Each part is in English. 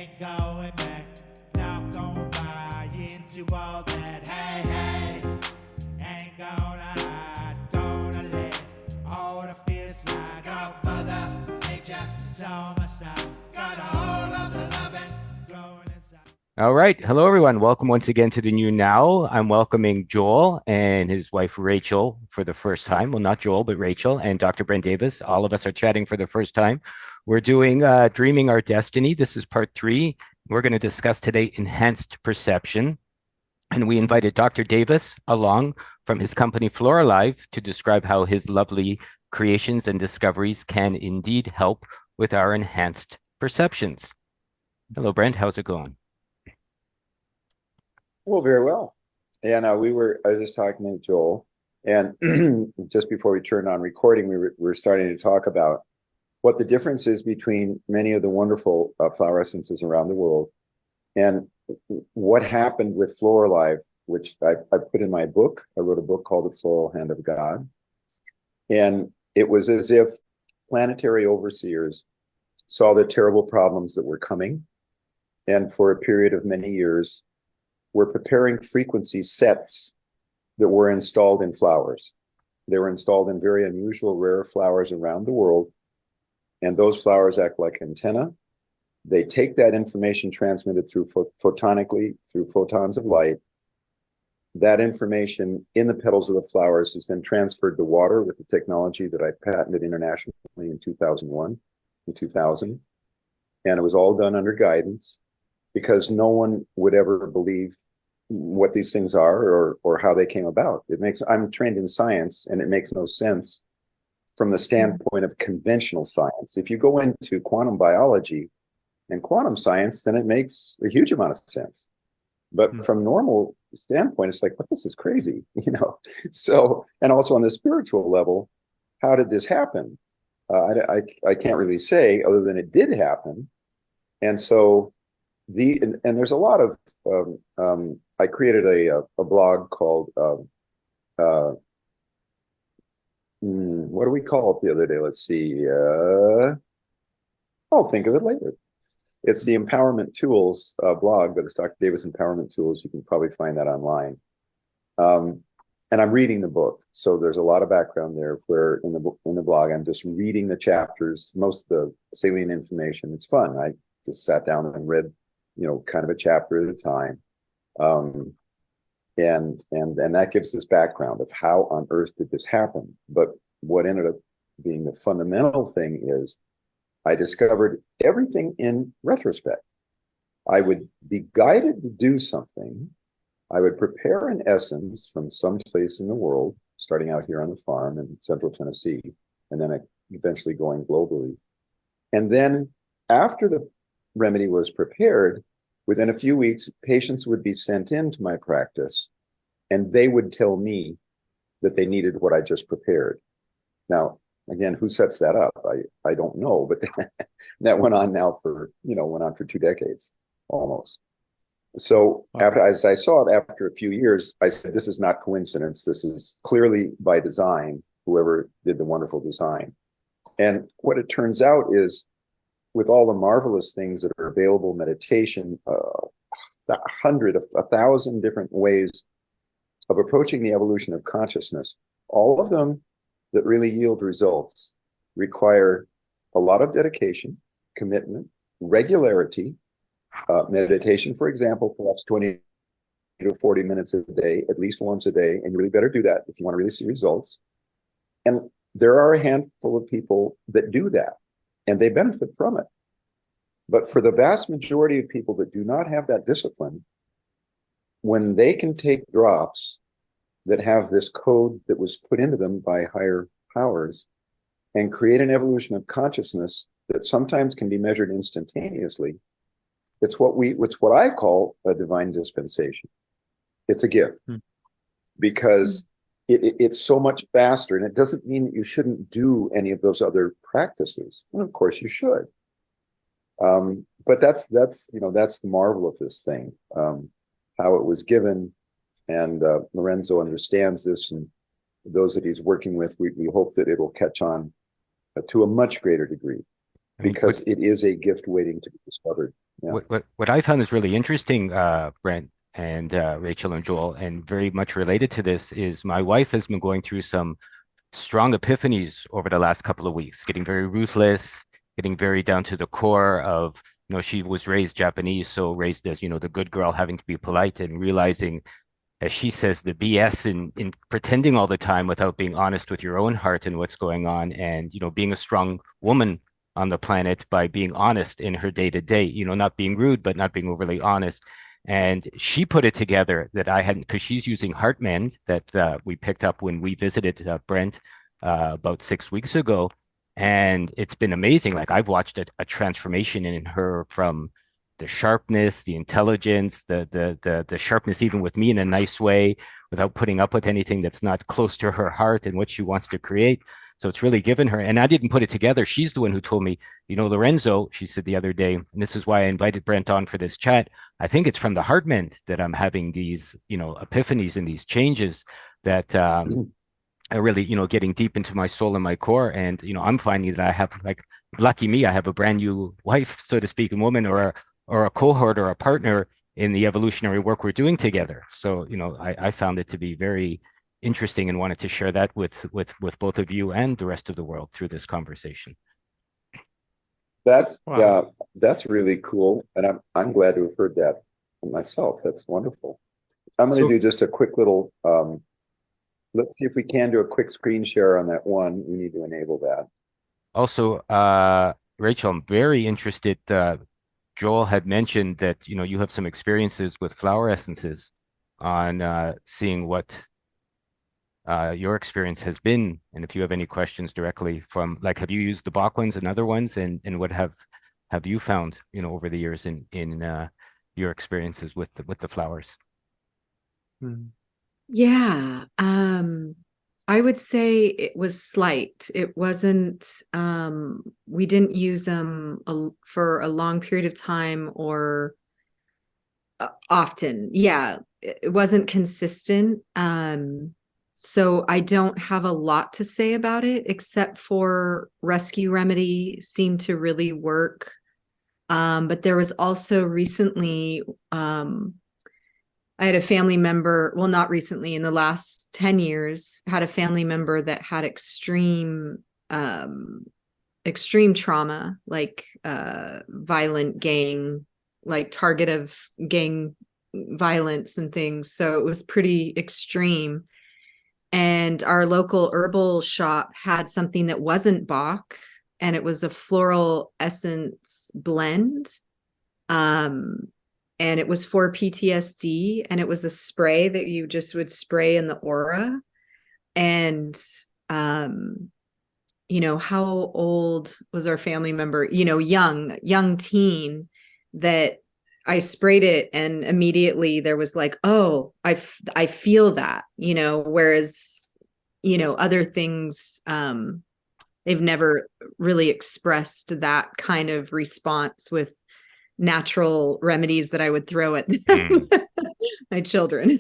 ain't going back. Not gonna buy into all that. Hey, hey, ain't gonna hide. Gonna let all the fears slide. Got Mother Nature is on my side. Got all of the loving growing inside. All right. Hello, everyone. Welcome once again to the New Now. I'm welcoming Joel and his wife, Rachel, for the first time. Well, not Joel, but Rachel and Dr. Brent Davis. All of us are chatting for the first time. We're doing Dreaming Our Destiny. This is part 3. We're going to discuss today enhanced perception. And we invited Dr. Davis along from his company, Floralive, to describe how his lovely creations and discoveries can indeed help with our enhanced perceptions. Hello, Brent. How's it going? Well, very well. And I was just talking to Joel, and just before we turned on recording, we were starting to talk about what the difference is between many of the wonderful flower essences around the world and what happened with Floralive, which I put in my book. I wrote a book called The Floral Hand of God. And it was as if planetary overseers saw the terrible problems that were coming. And for a period of many years, we're preparing frequency sets that were installed in flowers. They were installed in very unusual, rare flowers around the world. And those flowers act like antenna. They take that information transmitted through photonically, through photons of light. That information in the petals of the flowers is then transferred to water with the technology that I patented internationally in 2001 and 2000. And it was all done under guidance, because no one would ever believe what these things are or how they came about. I'm trained in science, and it makes no sense from the standpoint of conventional science. If you go into quantum biology and quantum science, then it makes a huge amount of sense. But from normal standpoint, it's like, what, this is crazy, you know? So, and also on the spiritual level, how did this happen? I can't really say other than it did happen. And so, and there's a lot of I created a blog called what do we call it the other day? Let's see. I'll think of it later. It's the Empowerment Tools blog, but it's Dr. Davis Empowerment Tools. You can probably find that online. And I'm reading the book, so there's a lot of background there. Where in the blog, I'm just reading the chapters, most of the salient information. It's fun. I just sat down and read, kind of a chapter at a time. And that gives this background of how on earth did this happen. But what ended up being the fundamental thing is I discovered everything in retrospect. I would be guided to do something. I would prepare an essence from some place in the world, starting out here on the farm in central Tennessee, and then eventually going globally. And then after the remedy was prepared, within a few weeks, patients would be sent into my practice, and they would tell me that they needed what I just prepared. Now, again, who sets that up? I don't know, but that went on now for 2 decades almost. So as I saw it after a few years, I said, this is not coincidence. This is clearly by design, whoever did the wonderful design. And what it turns out is, with all the marvelous things that are available, meditation, 1,000 different ways of approaching the evolution of consciousness, all of them that really yield results require a lot of dedication, commitment, regularity, meditation, for example, perhaps 20 to 40 minutes a day, at least once a day, and you really better do that if you want to really see results. And there are a handful of people that do that, and they benefit from it. But for the vast majority of people that do not have that discipline, when they can take drops that have this code that was put into them by higher powers and create an evolution of consciousness that sometimes can be measured instantaneously, it's what I call a divine dispensation. It's a gift because it's so much faster, and it doesn't mean that you shouldn't do any of those other practices. And of course you should. But that's the marvel of this thing, how it was given. And Lorenzo understands this, and those that he's working with, we hope that it'll catch on to a much greater degree, because it is a gift waiting to be discovered. Yeah. What I found is really interesting, Brent and Rachel and Joel, and very much related to this is my wife has been going through some strong epiphanies over the last couple of weeks, getting very ruthless, getting very down to the core of, she was raised Japanese, so raised as, the good girl having to be polite and realizing, as she says, the BS in pretending all the time without being honest with your own heart and what's going on, and being a strong woman on the planet by being honest in her day to day, not being rude, but not being overly honest. And she put it together that I hadn't, because she's using HeartMend that we picked up when we visited Brent about 6 weeks ago. And it's been amazing. Like I've watched a transformation in her from the sharpness, the intelligence, the sharpness, even with me in a nice way, without putting up with anything that's not close to her heart and what she wants to create. So it's really given her, and I didn't put it together. She's the one who told me, Lorenzo, she said the other day, and this is why I invited Brent on for this chat. I think it's from the HeartMend that I'm having these, epiphanies and these changes that are really, getting deep into my soul and my core. And, I'm finding that I have, like, lucky me, I have a brand new wife, so to speak, a woman or a cohort or a partner in the evolutionary work we're doing together. So, I found it to be very interesting and wanted to share that with both of you and the rest of the world through this conversation. That's Wow. that's really cool, and I'm glad to have heard that myself. That's wonderful. I'm going to do just a quick little. Let's see if we can do a quick screen share on that one. We need to enable that. Also, Rachel, I'm very interested. Joel had mentioned that you have some experiences with flower essences on seeing what your experience has been, and if you have any questions directly from, like, have you used the Bach ones and other ones, and what have you found over the years in your experiences with the flowers? Yeah. I would say it was slight. It wasn't, we didn't use them for a long period of time or often. Yeah, it wasn't consistent. So I don't have a lot to say about it, except for rescue remedy seemed to really work. But there was also recently, I had a family member, well, not recently, in the last 10 years, had a family member that had extreme trauma, like violent gang, like target of gang violence and things. So it was pretty extreme. And our local herbal shop had something that wasn't Bach, and it was a floral essence blend. And it was for PTSD, and it was a spray that you just would spray in the aura. And how old was our family member? Young teen, that I sprayed it, and immediately there was like, oh, I feel that, whereas other things, they've never really expressed that kind of response with natural remedies that I would throw at my children.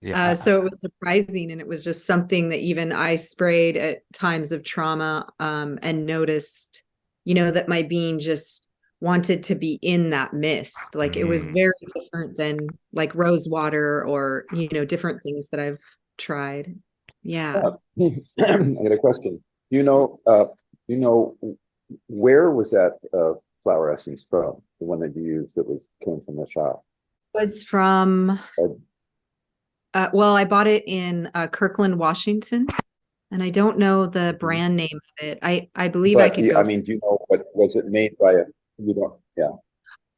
Yeah. So it was surprising, and it was just something that even I sprayed at times of trauma, and noticed, that my being just wanted to be in that mist. Like it was very different than like rose water or, different things that I've tried. Yeah. I got a question. You know, where was that flower essence from? The one that you used that came from the shop? It was from, well, I bought it in Kirkland, Washington, and I don't know the brand name of it. I believe I could go. I mean, do you know what was it made by? You don't. Yeah.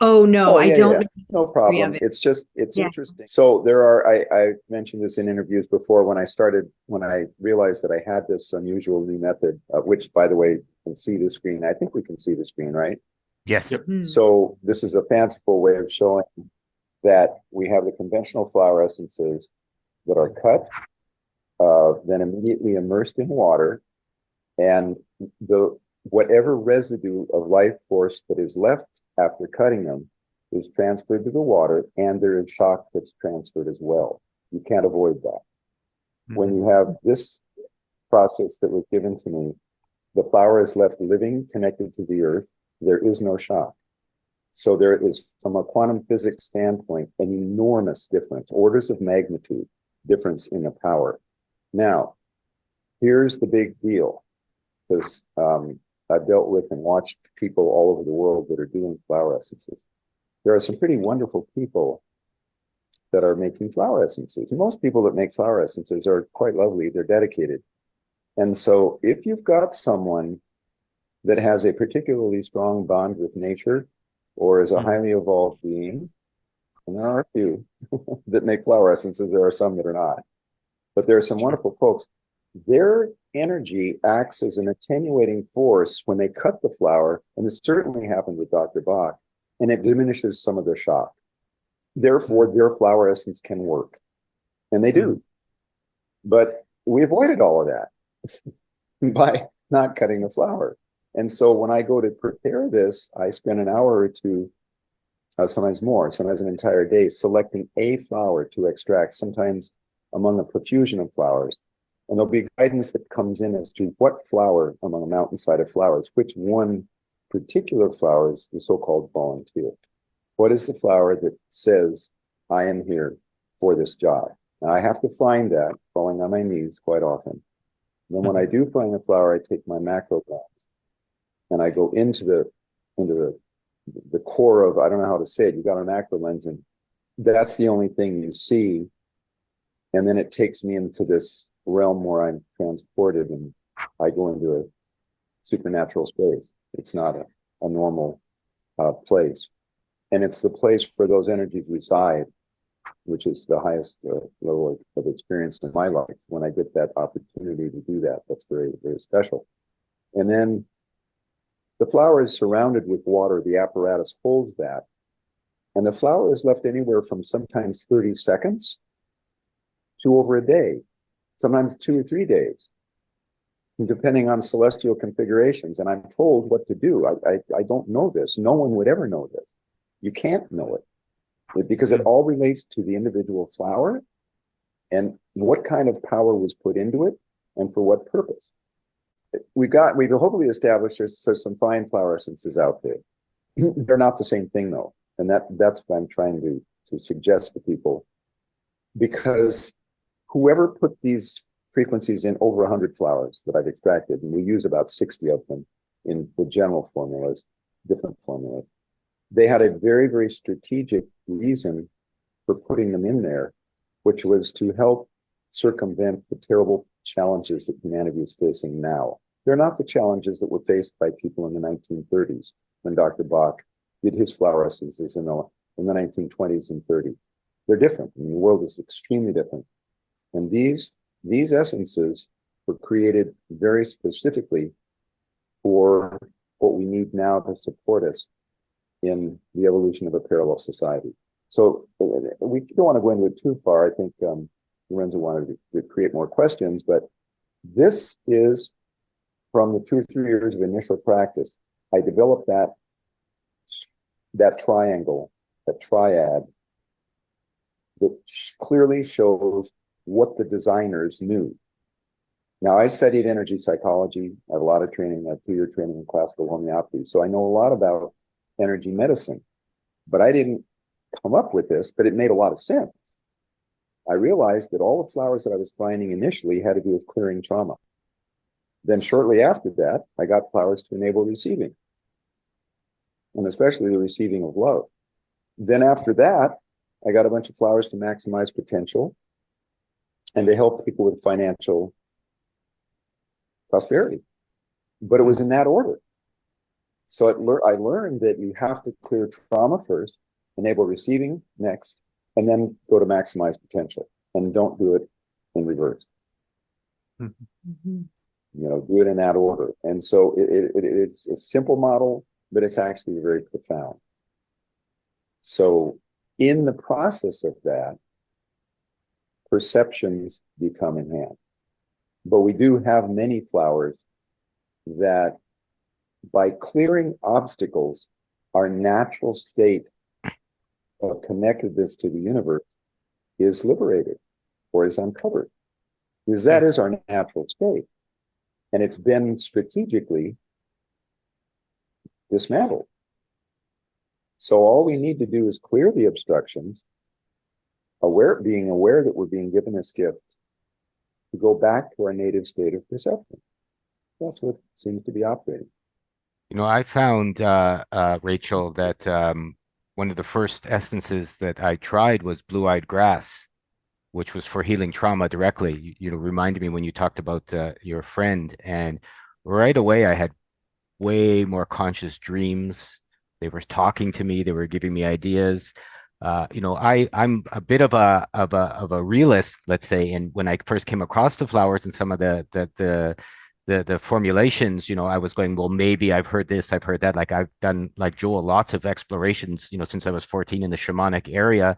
Oh no, I don't know. No problem. It's Yeah. interesting. So I mentioned this in interviews before when I realized that I had this unusual new method, which, by the way, you can see the screen. I think we can see the screen, right? Yes. Yep. So this is a fanciful way of showing that we have the conventional flower essences that are cut, then immediately immersed in water, and whatever residue of life force that is left after cutting them is transferred to the water, and there is shock that's transferred as well. You can't avoid that. When you have this process that was given to me, the flower is left living, connected to the earth. There is no shock. So there is, from a quantum physics standpoint, an enormous difference, orders of magnitude difference in the power. Now, here's the big deal, because I've dealt with and watched people all over the world that are doing flower essences. There are some pretty wonderful people that are making flower essences. And most people that make flower essences are quite lovely. They're dedicated. And so if you've got someone that has a particularly strong bond with nature or is a highly evolved being, and there are a few that make flower essences, there are some that are not, but there are some wonderful folks. Their energy acts as an attenuating force when they cut the flower, and this certainly happened with Dr. Bach, and it diminishes some of their shock. Therefore, their flower essence can work, and they do. But we avoided all of that by not cutting the flower. And so when I go to prepare this, I spend an hour or two, sometimes more, sometimes an entire day, selecting a flower to extract, sometimes among a profusion of flowers. And there'll be guidance that comes in as to what flower among a mountainside of flowers, which one particular flower is the so-called volunteer. What is the flower that says, I am here for this job? Now, I have to find that, falling on my knees quite often. And then when I do find the flower, I take my macro lens and I go into the core of, I don't know how to say it, you got a macro lens, and that's the only thing you see. And then it takes me into this realm where I'm transported and I go into a supernatural space. It's not a normal place. And it's the place where those energies reside, which is the highest level of experience in my life. When I get that opportunity to do that, that's very, very special. And then the flower is surrounded with water. The apparatus holds that. And the flower is left anywhere from sometimes 30 seconds to over a day, sometimes 2 or 3 days, depending on celestial configurations. And I'm told what to do. I don't know this. No one would ever know this. You can't know it because it all relates to the individual flower and what kind of power was put into it and for what purpose. We've hopefully established there's some fine flower essences out there. They're not the same thing though. And that's what I'm trying to suggest to people, because whoever put these frequencies in over 100 flowers that I've extracted, and we use about 60 of them in the general formulas, different formulas, they had a very, very strategic reason for putting them in there, which was to help circumvent the terrible challenges that humanity is facing now. They're not the challenges that were faced by people in the 1930s when Dr. Bach did his flower essences in the 1920s and 30s. They're different. I mean, the world is extremely different. And these essences were created very specifically for what we need now to support us in the evolution of a parallel society. So we don't want to go into it too far. I think Lorenzo wanted to create more questions, but this is from the 2 or 3 years of initial practice. I developed that triangle, that triad, that clearly shows what the designers knew. Now, I studied energy psychology. I have a lot of training, a 2-year training in classical homeopathy. So I know a lot about energy medicine, but I didn't come up with this, but it made a lot of sense. I realized that all the flowers that I was finding initially had to do with clearing trauma. Then shortly after that, I got flowers to enable receiving, and especially the receiving of love. Then after that, I got a bunch of flowers to maximize potential and to help people with financial prosperity. But it was in that order. So I learned that you have to clear trauma first, enable receiving next, and then go to maximize potential. And don't do it in reverse. Mm-hmm. You know, do it in that order. And so it's a simple model, but it's actually very profound. So in the process of that, perceptions become enhanced. But we do have many flowers that, by clearing obstacles, our natural state of connectedness to the universe is liberated or is uncovered, because that is our natural state. And it's been strategically dismantled. So all we need to do is clear the obstructions, being aware that we're being given this gift, to go back to our native state of perception. That's what seems to be operating. I found, Rachel, that one of the first essences that I tried was blue-eyed grass, which was for healing trauma directly. Reminded me when you talked about your friend, and right away I had way more conscious dreams. They were talking to me. They were giving me ideas. I'm a bit of a realist, let's say. And when I first came across the flowers and some of the formulations, I was going, well, maybe I've heard this, I've heard that. Like I've done, like Joel, lots of explorations, since I was 14 in the shamanic area,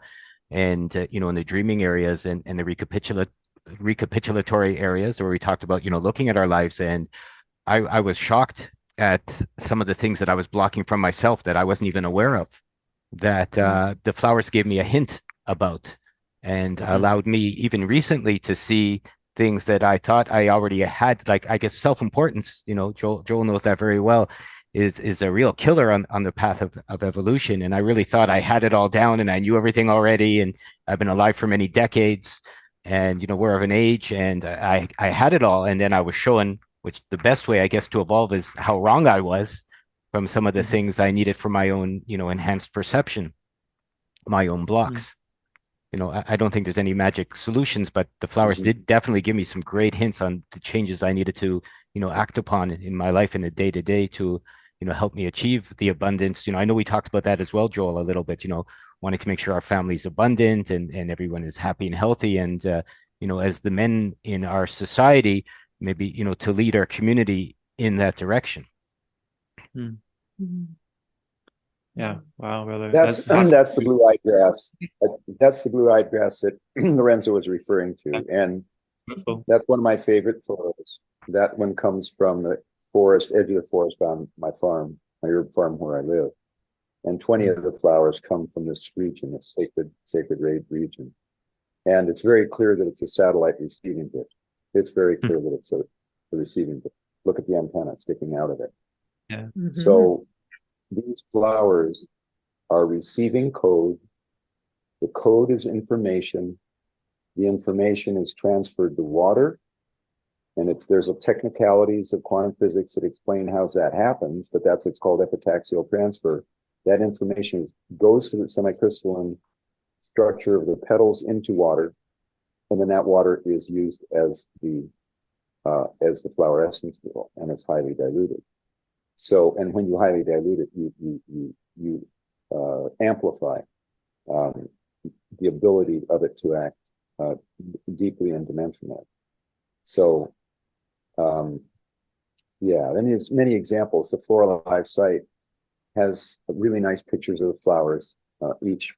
and in the dreaming areas and the recapitulatory areas where we talked about, looking at our lives. And I was shocked at some of the things that I was blocking from myself that I wasn't even aware of, that the flowers gave me a hint about, and allowed me even recently to see things that I thought I already had. Like, I guess self-importance, Joel knows that very well, is a real killer on the path of evolution. And I really thought I had it all down and I knew everything already. And I've been alive for many decades, and we're of an age, and I had it all. And then I was shown, which the best way, I guess, to evolve is how wrong I was from some of the things I needed for my own, enhanced perception, my own blocks. I don't think there's any magic solutions, but the flowers did definitely give me some great hints on the changes I needed to, act upon in my life in the day to day to, help me achieve the abundance. I know we talked about that as well, Joel, a little bit, wanting to make sure our family's abundant and everyone is happy and healthy. And, as the men in our society, maybe, to lead our community in that direction. Yeah. Wow, brother. That's the blue-eyed grass. That's the blue-eyed grass that Lorenzo was referring to. And that's one of my favorite photos. That one comes from the forest, edge of the forest on my farm, my herb farm where I live. And 20 of the flowers come from this region, this sacred raid region. And it's very clear that it's a satellite receiving dish. It's very clear that it's a receiving dish. Look at the antenna sticking out of it. Yeah. So these flowers are receiving code. The code is information. The information is transferred to water. And there's a technicalities of quantum physics that explain how that happens, but it's called epitaxial transfer. That information goes to the semicrystalline structure of the petals into water, and then that water is used as the flower essence wheel, and it's highly diluted. So, and when you highly dilute it, you amplify the ability of it to act deeply and dimensionally. So, yeah, and there's many examples. The Floral Alive site has really nice pictures of the flowers. Each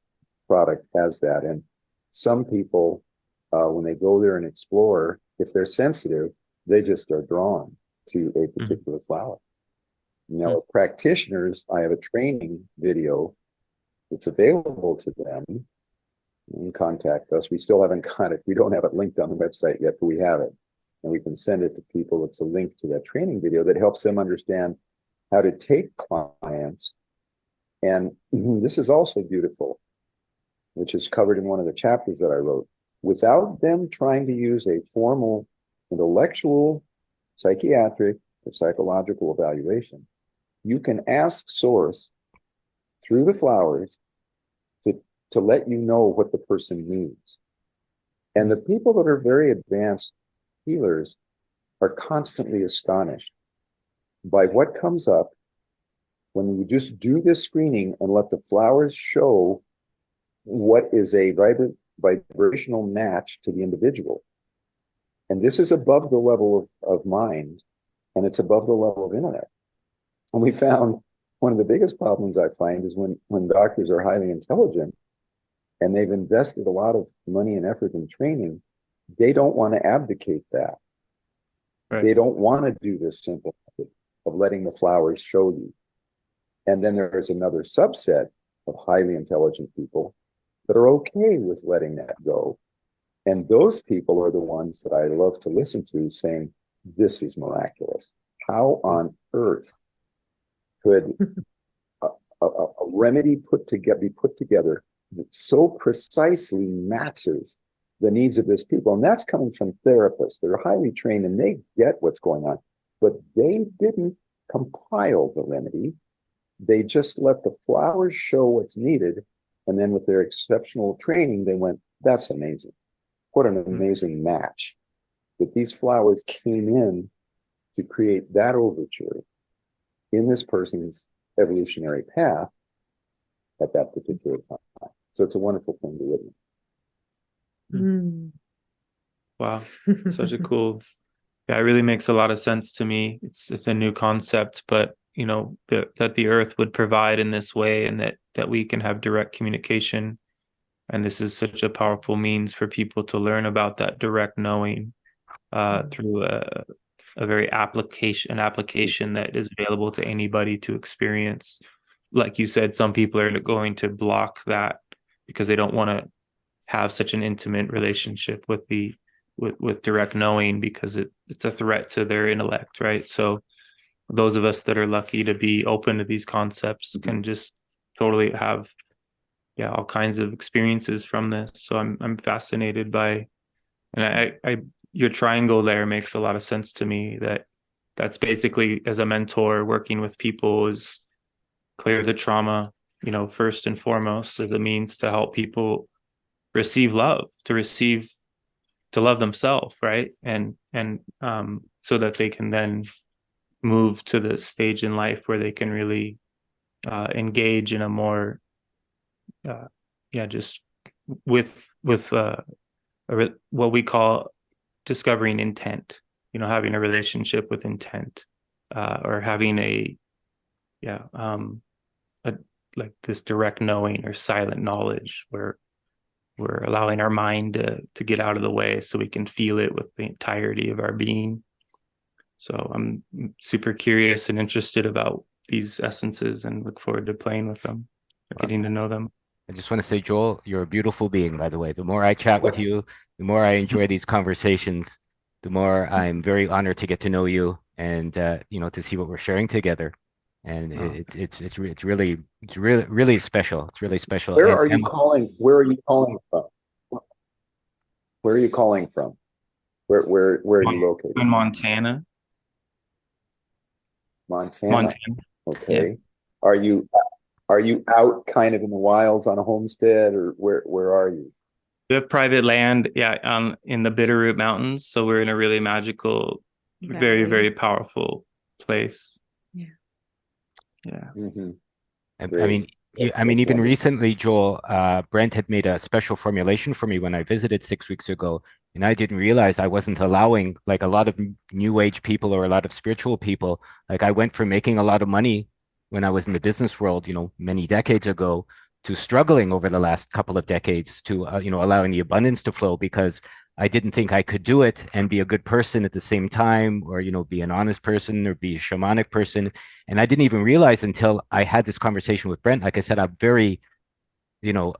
product has that, and some people, when they go there and explore, if they're sensitive, they just are drawn to a particular flower. Practitioners, I have a training video that's available to them. You can contact us. We still haven't got it. We don't have it linked on the website yet, but we have it. And we can send it to people. It's a link to that training video that helps them understand how to take clients. And this is also beautiful, which is covered in one of the chapters that I wrote. Without them trying to use a formal intellectual, psychiatric, or psychological evaluation, you can ask Source through the flowers to let you know what the person needs. And the people that are very advanced healers are constantly astonished by what comes up when you just do this screening and let the flowers show what is a vibrational match to the individual. And this is above the level of mind, and it's above the level of internet. And we found one of the biggest problems I find is when doctors are highly intelligent and they've invested a lot of money and effort in training, they don't want to abdicate that. Right. They don't want to do this simple method of letting the flowers show you. And then there's another subset of highly intelligent people that are okay with letting that go. And those people are the ones that I love to listen to saying, this is miraculous. How on earth could a remedy be put together that so precisely matches the needs of this people. And that's coming from therapists. They're highly trained and they get what's going on, but they didn't compile the remedy. They just let the flowers show what's needed. And then with their exceptional training, they went, that's amazing. What an amazing match. That these flowers came in to create that overture in this person's evolutionary path at that particular time. So it's a wonderful thing to witness. Mm. Wow, such a cool. Yeah, it really makes a lot of sense to me. It's a new concept, but you know that the earth would provide in this way, and that we can have direct communication, and this is such a powerful means for people to learn about that direct knowing through a very application that is available to anybody to experience. Like you said, some people are going to block that because they don't want to have such an intimate relationship with with direct knowing, because it's a threat to their intellect, right? So those of us that are lucky to be open to these concepts can just totally have all kinds of experiences from this. So I'm fascinated by, and I your triangle there makes a lot of sense to me. That's basically, as a mentor working with people, is clear the trauma, you know, first and foremost, as a means to help people receive love, to love themselves, right? And so that they can then move to the stage in life where they can really engage in a more just with what we call discovering intent, you know, having a relationship with intent, or having a like this direct knowing or silent knowledge, where we're allowing our mind to get out of the way so we can feel it with the entirety of our being. So I'm super curious and interested about these essences and look forward to playing with them, getting to know them. I just want to say, Joel, you're a beautiful being, by the way. The more I chat with you, the more I enjoy these conversations, the more I'm very honored to get to know you and you know, to see what we're sharing together. And it's really special. It's really special. Where are you calling from? Where are you calling from? Where are you located? In Montana. Montana. Okay. Yeah. Are you out kind of in the wilds on a homestead, or where are you? We have private land, in the Bitterroot Mountains. So we're in a really magical, very, very powerful place. Yeah. Yeah. Mm-hmm. I mean, even recently, Joel, Brent had made a special formulation for me when I visited 6 weeks ago, and I didn't realize I wasn't allowing, like a lot of new age people or a lot of spiritual people. Like, I went from making a lot of money when I was in the business world, you know, many decades ago, to struggling over the last couple of decades to, you know, allowing the abundance to flow, because I didn't think I could do it and be a good person at the same time, or, you know, be an honest person or be a shamanic person. And I didn't even realize until I had this conversation with Brent. Like I said, I'm very, you know,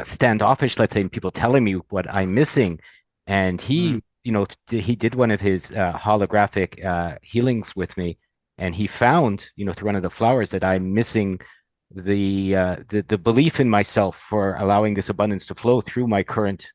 standoffish, let's say, in people telling me what I'm missing. And he, you know, he did one of his holographic healings with me, and he found, you know, through one of the flowers, that I'm missing the belief in myself for allowing this abundance to flow through my current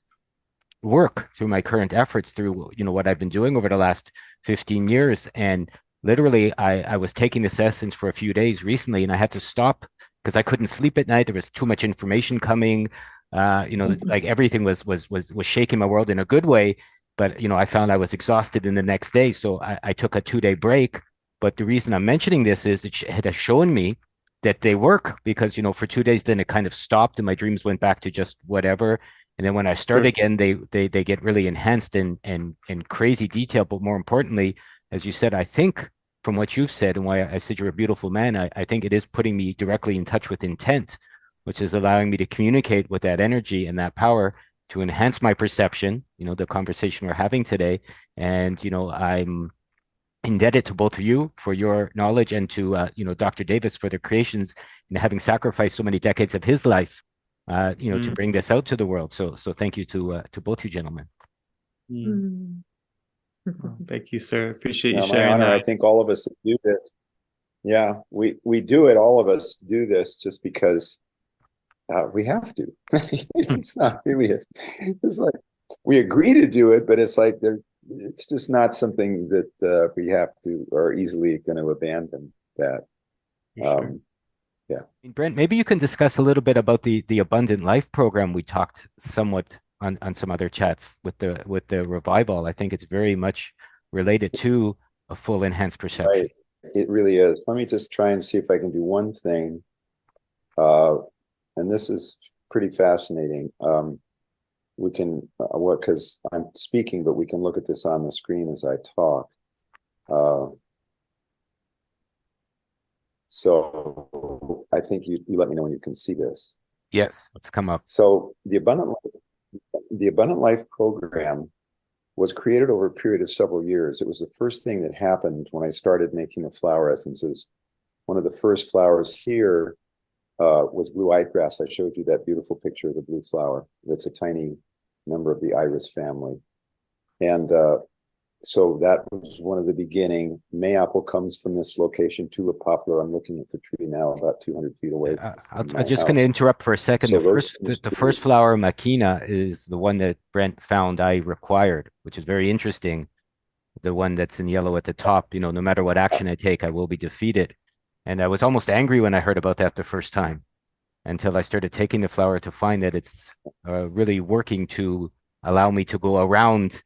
work, through my current efforts, through, you know, what I've been doing over the last 15 years. And literally, I was taking this essence for a few days recently, and I had to stop because I couldn't sleep at night. There was too much information coming. You know, like everything was shaking my world in a good way. But, you know, I found I was exhausted in the next day. So I took a 2-day break. But the reason I'm mentioning this is it has shown me that they work, because, you know, for 2 days, then it kind of stopped and my dreams went back to just whatever. And then when I start again, they get really enhanced and crazy detail. But more importantly, as you said, I think from what you've said and why I said you're a beautiful man, I think it is putting me directly in touch with intent, which is allowing me to communicate with that energy and that power to enhance my perception, you know, the conversation we're having today. And, you know, I'm indebted to both of you for your knowledge, and to, you know, Dr. Davis for the creations, and having sacrificed so many decades of his life, you know, to bring this out to the world. So thank you to both you gentlemen. Well, thank you, sir. Appreciate you My sharing honor. that. I think all of us that do this, Yeah, we do it. All of us do this just because we have to. It's not really. It's like we agree to do it, but it's like it's just not something that we have to or easily going to abandon. That. Sure. Yeah. Brent, maybe you can discuss a little bit about the Abundant Life program. We talked somewhat on some other chats with the revival. I think it's very much related to a full enhanced perception. Right. It really is. Let me just try and see if I can do one thing. And this is pretty fascinating. We can, because I'm speaking, but we can look at this on the screen as I talk. So I think you let me know when you can see this. Yes, let's come up. So the Abundant Life program was created over a period of several years. It was the first thing that happened when I started making the flower essences. One of the first flowers here was blue-eyed grass. I showed you that beautiful picture of the blue flower. That's a tiny member of the iris family. And so that was one of the beginning. Mayapple comes from this location, tulip poplar. I'm looking at the tree now, about 200 feet away. I'm just going to interrupt for a second. So the first flower, Makina, is the one that Brent found I required, which is very interesting. The one that's in yellow at the top, no matter what action I take, I will be defeated. And I was almost angry when I heard about that the first time, until I started taking the flower to find that it's really working to allow me to go around.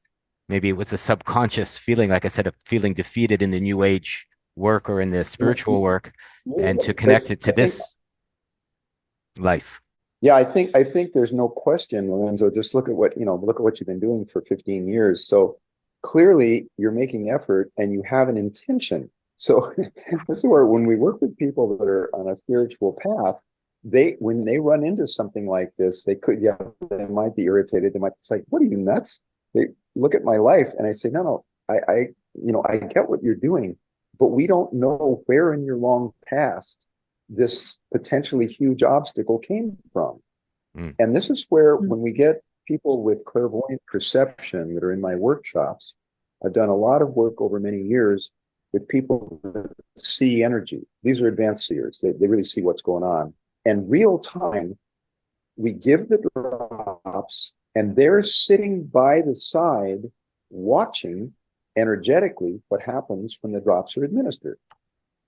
Maybe it was a subconscious feeling, like I said, of feeling defeated in the New Age work or in the spiritual work, and to connect it to this life. Yeah, I think there's no question, Lorenzo. Just look at what you've been doing for 15 years. So clearly you're making effort and you have an intention. So this is where when we work with people that are on a spiritual path, when they run into something like this, they might be irritated. They might say, "What are you, nuts?" They look at my life and I say, no, I get what you're doing, but we don't know where in your long past this potentially huge obstacle came from. And this is where when we get people with clairvoyant perception that are in my workshops, I've done a lot of work over many years with people that see energy. These are advanced seers. They really see what's going on. And real time, we give the drops and they're sitting by the side watching energetically what happens when the drops are administered.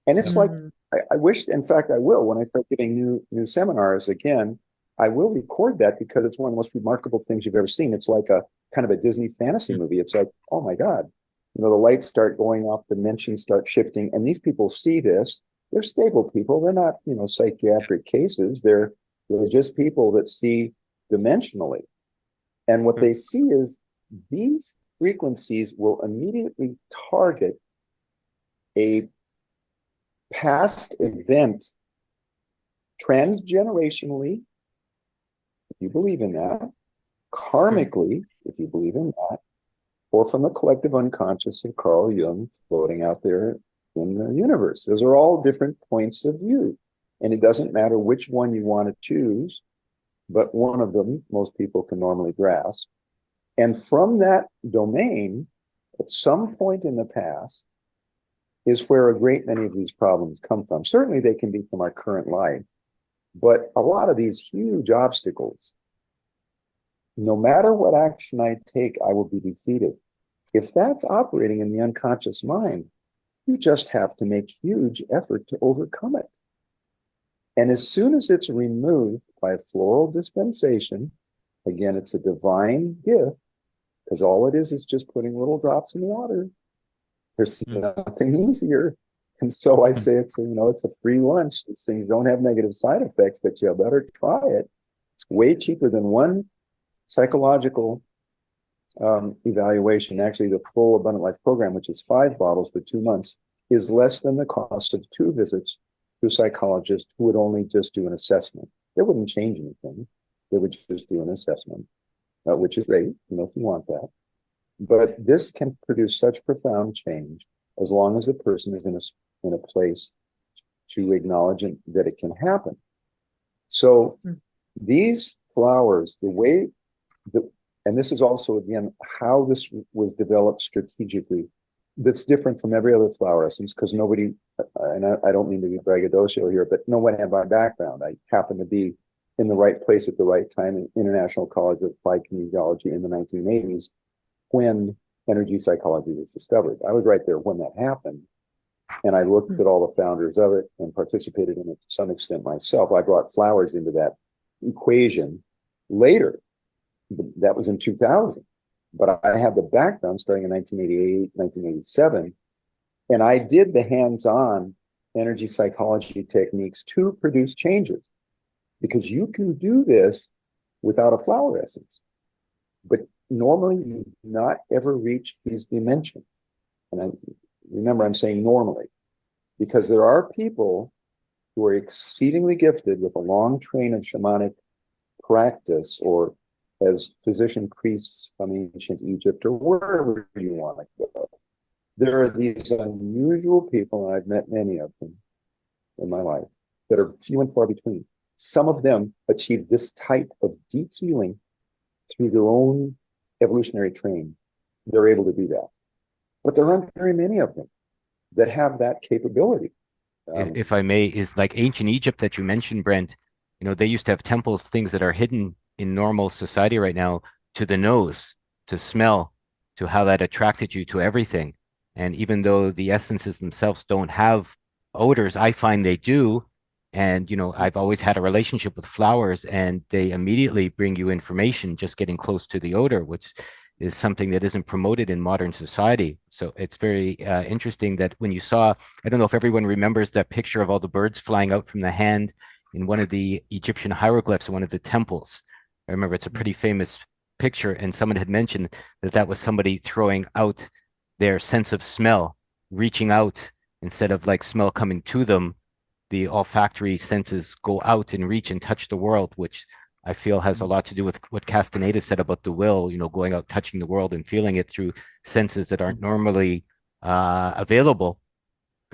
And it's like, I wish, in fact, I will, when I start giving new seminars again, I will record that because it's one of the most remarkable things you've ever seen. It's like a kind of a Disney fantasy movie. It's like, oh my God, the lights start going off, dimensions start shifting. And these people see this. They're stable people. They're not, psychiatric cases. They're just people that see dimensionally. And what they see is these frequencies will immediately target a past event transgenerationally, if you believe in that, karmically, if you believe in that, or from the collective unconscious of Carl Jung floating out there in the universe. Those are all different points of view. And it doesn't matter which one you want to choose, but one of them most people can normally grasp. And from that domain, at some point in the past, is where a great many of these problems come from. Certainly they can be from our current life, but a lot of these huge obstacles, no matter what action I take, I will be defeated. If that's operating in the unconscious mind, you just have to make huge effort to overcome it. And as soon as it's removed by a floral dispensation, again, it's a divine gift, because all it is just putting little drops in the water. There's nothing easier. And so I say it's a free lunch. These things don't have negative side effects, but you better try it. It's way cheaper than one psychological evaluation. Actually, the full Abundant Life program, which is 5 bottles for 2 months, is less than the cost of 2 visits to a psychologist who would only just do an assessment. They wouldn't change anything. They would just do an assessment, which is great, if you want that. But this can produce such profound change as long as the person is in a place to acknowledge that it can happen. So these flowers, and this is also, again, how this was developed strategically. that's different from every other flower essence, because nobody, and I don't mean to be braggadocio here, but no one had my background. I happened to be in the right place at the right time in International College of Applied Kinesiology in the 1980s when energy psychology was discovered. I was right there when that happened. And I looked at all the founders of it and participated in it to some extent myself. I brought flowers into that equation later. That was in 2000. But I had the background starting in 1988, 1987. And I did the hands-on energy psychology techniques to produce changes. Because you can do this without a flower essence. But normally you do not ever reach these dimensions. And remember, I'm saying normally, because there are people who are exceedingly gifted with a long train of shamanic practice, or as physician priests from ancient Egypt, or wherever you want to go. There are these unusual people, and I've met many of them in my life, that are few and far between. Some of them achieve this type of deep healing through their own evolutionary training. They're able to do that. But there aren't very many of them that have that capability. If I may, is like ancient Egypt that you mentioned, Brent, they used to have temples, things that are hidden in normal society right now, to the nose, to smell, to how that attracted you to everything. And even though the essences themselves don't have odors, I find they do. And, I've always had a relationship with flowers, and they immediately bring you information just getting close to the odor, which is something that isn't promoted in modern society. So it's very interesting that when you saw, I don't know if everyone remembers that picture of all the birds flying out from the hand in one of the Egyptian hieroglyphs in one of the temples. I remember it's a pretty famous picture, and someone had mentioned that that was somebody throwing out their sense of smell, reaching out instead of like smell coming to them. The olfactory senses go out and reach and touch the world, which I feel has a lot to do with what Castaneda said about the will, going out, touching the world and feeling it through senses that aren't normally available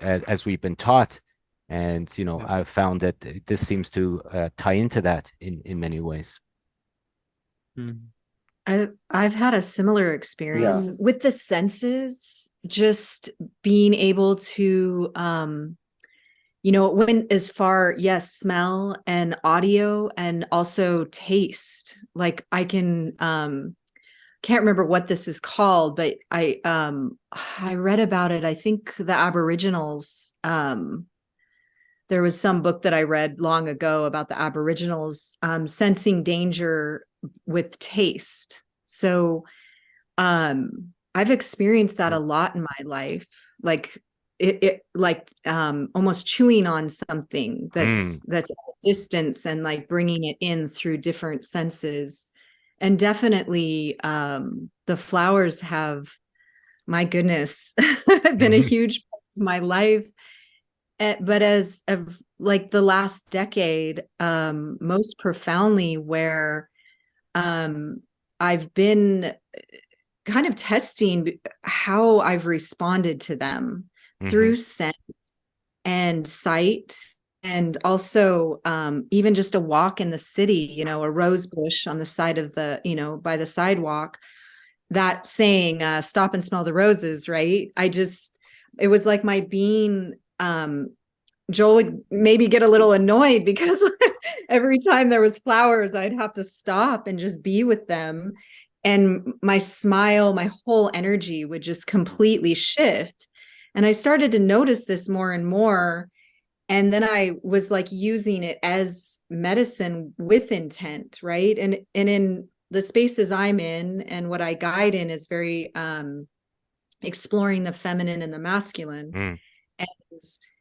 as we've been taught. And, I've found that this seems to tie into that in many ways. I've had a similar experience with the senses, just being able to when as far, yes, smell and audio and also taste. Like I can can't remember what this is called, but I read about it. I think the Aboriginals, there was some book that I read long ago about the Aboriginals sensing danger with taste. So I've experienced that a lot in my life. Like almost chewing on something that's at a distance and like bringing it in through different senses. And definitely the flowers have, my goodness, been a huge part of my life. But as of like the last decade, most profoundly, where I've been kind of testing how I've responded to them through scent and sight, and also even just a walk in the city, a rose bush on the side of the, by the sidewalk, that saying, stop and smell the roses, right? It was like my being, Joel would maybe get a little annoyed because every time there was flowers, I'd have to stop and just be with them. And my smile, my whole energy would just completely shift. And I started to notice this more and more. And then I was like using it as medicine with intent, right? And in the spaces I'm in and what I guide in is very exploring the feminine and the masculine.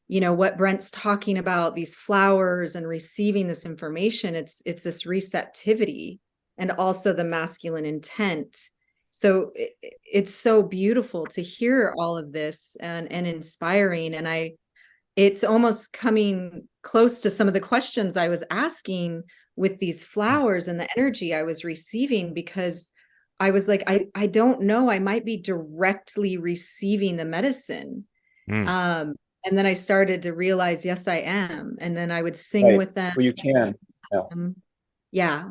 And what Brent's talking about, these flowers and receiving this information, it's this receptivity and also the masculine intent. So it's so beautiful to hear all of this and inspiring. And it's almost coming close to some of the questions I was asking with these flowers and the energy I was receiving, because I was like, I don't know, I might be directly receiving the medicine. And then I started to realize, yes, I am. And then I would sing with them. Well, you can. Yeah.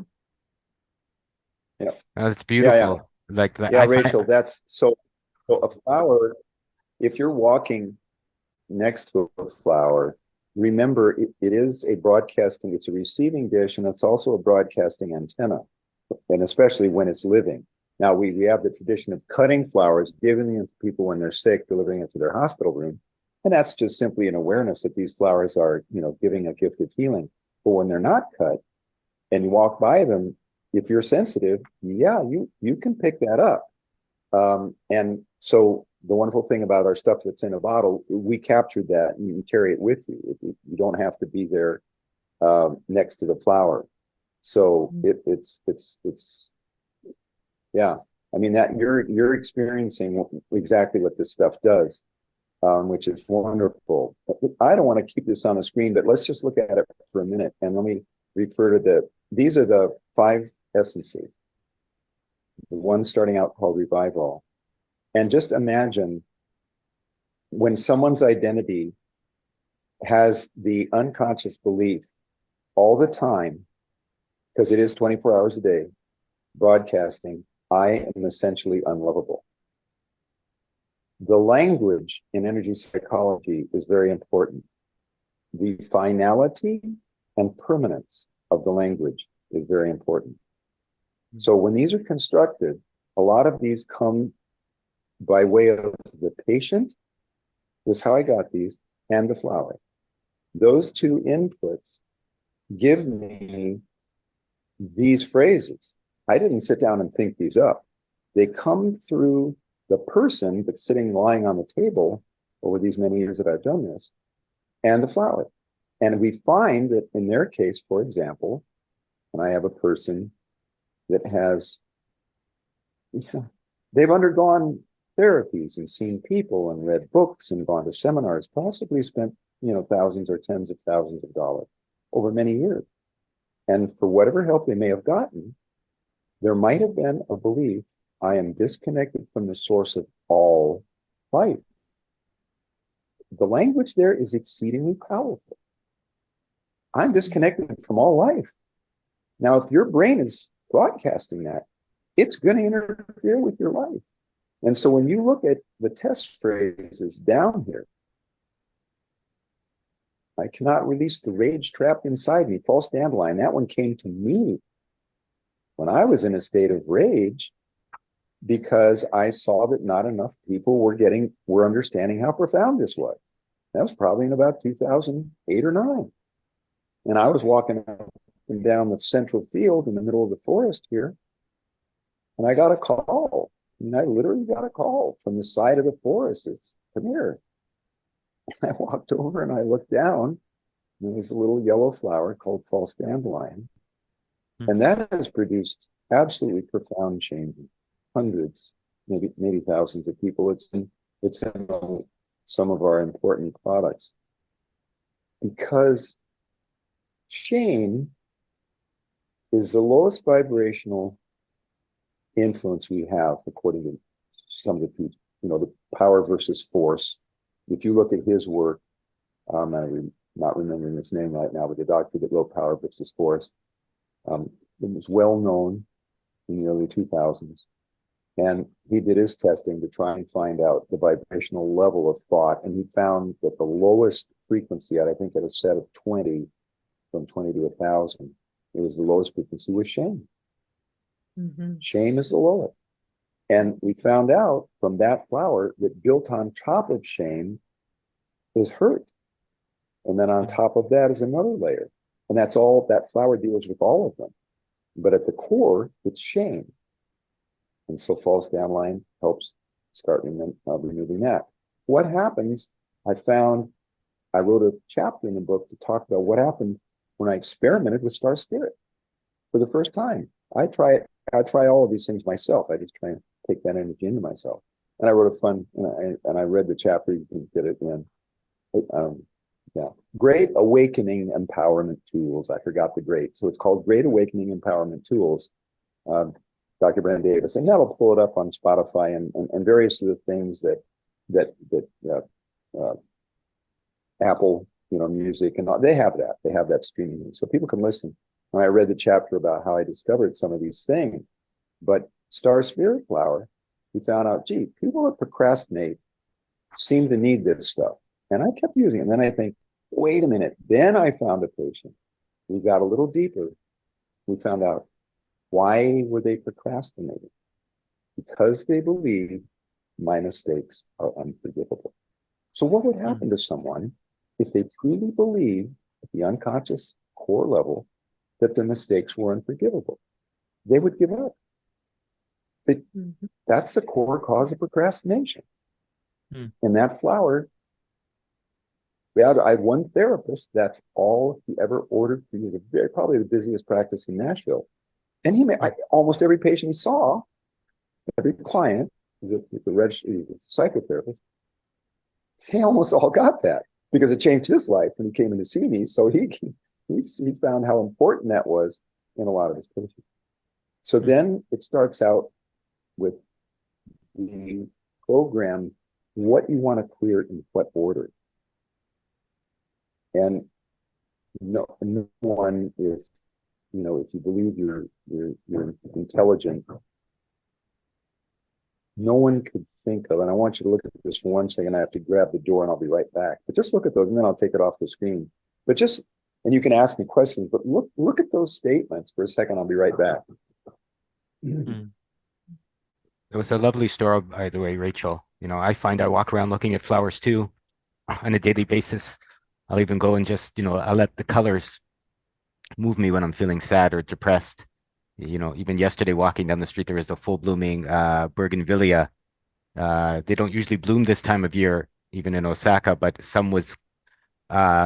Oh, that's beautiful. Like that. Yeah, Rachel, that's so a flower. if you're walking next to a flower, remember it is a broadcasting, it's a receiving dish, and it's also a broadcasting antenna, and especially when it's living. Now, we have the tradition of cutting flowers, giving them to people when they're sick, delivering it to their hospital room. And that's just simply an awareness that these flowers are, giving a gift of healing. But when they're not cut and you walk by them, if you're sensitive, yeah, you can pick that up. And so the wonderful thing about our stuff that's in a bottle, we captured that and you can carry it with you. You don't have to be there next to the flower. So it's yeah. I mean, that you're experiencing exactly what this stuff does, which is wonderful. I don't want to keep this on the screen, but let's just look at it for a minute. And let me refer to these are the 5 essences. The one starting out called Revival. And just imagine when someone's identity has the unconscious belief all the time, because it is 24 hours a day, broadcasting, I am essentially unlovable. The language in energy psychology is very important. The finality and permanence of the language is very important. So when these are constructed, a lot of these come by way of the patient, this is how I got these, and the flower. Those 2 inputs give me these phrases. I didn't sit down and think these up. They come through the person that's lying on the table over these many years that I've done this, and the flower. And we find that in their case, for example, when I have a person that has, they've undergone therapies and seen people and read books and gone to seminars, possibly spent, thousands or tens of thousands of dollars over many years. And for whatever help they may have gotten, there might have been a belief, I am disconnected from the source of all life. The language there is exceedingly powerful. I'm disconnected from all life. Now, if your brain is broadcasting that, it's going to interfere with your life. And so when you look at the test phrases down here, I cannot release the rage trapped inside me, false dandelion. That one came to me when I was in a state of rage because I saw that not enough people were understanding how profound this was. That was probably in about 2008 or 9. And I was walking up and down the central field in the middle of the forest here, and I got a call. I literally got a call from the side of the forest. It's, come here. And I walked over and I looked down, and there was a little yellow flower called false dandelion. And that has produced absolutely profound changes. Hundreds, maybe thousands of people. It's in some of our important products. Because shame is the lowest vibrational influence we have, according to some of the people, the power versus force. If you look at his work, I'm not remembering his name right now, but the doctor that wrote Power versus Force, it was well known in the early 2000s. And he did his testing to try and find out the vibrational level of thought. And he found that the lowest frequency, I think at a set of 20, from 20 to 1,000, it was the lowest frequency was shame. Mm-hmm. Shame is the lowest. And we found out from that flower that built on top of shame is hurt. And then on top of that is another layer. And that's all, that flower deals with all of them. But at the core, it's shame. And so false dandelion helps start removing that. What happens, I wrote a chapter in the book to talk about what happened when I experimented with Star Spirit for the first time. I try all of these things myself. I just try and take that energy into myself. And I wrote and I read the chapter, you can get it in. Great Awakening Empowerment Tools. I forgot the great. So it's called Great Awakening Empowerment Tools. Dr. Brent Davis, and that'll pull it up on Spotify and various of the things that Apple, Music, and all, they have that streaming, so people can listen. And I read the chapter about how I discovered some of these things, but Star Spirit Flower, we found out, people that procrastinate seem to need this stuff. And I kept using it. And then I think, wait a minute. Then I found a patient. We got a little deeper. We found out, why were they procrastinating? Because they believe my mistakes are unforgivable. So what would happen to someone if they truly believe at the unconscious core level that their mistakes were unforgivable? They would give up. That's the core cause of procrastination. And that flower, I had one therapist, that's all he ever ordered. He was probably the busiest practice in Nashville. And he made almost every patient he saw, every client, the psychotherapist, they almost all got that because it changed his life when he came in to see me. So he found how important that was in a lot of his patients. So then it starts out with the program, what you want to clear in what order. And no one, if you believe you're intelligent, no one could think of, and I want you to look at this for 1 second. I have to grab the door and I'll be right back. But just look at those and then I'll take it off the screen. But and you can ask me questions, but look at those statements for a second. I'll be right back. It was a lovely story, by the way, Rachel. I find I walk around looking at flowers too on a daily basis. I'll even go and just, I'll let the colors move me when I'm feeling sad or depressed. Even yesterday walking down the street, there was a full blooming bougainvillea. They don't usually bloom this time of year, even in Osaka, but some was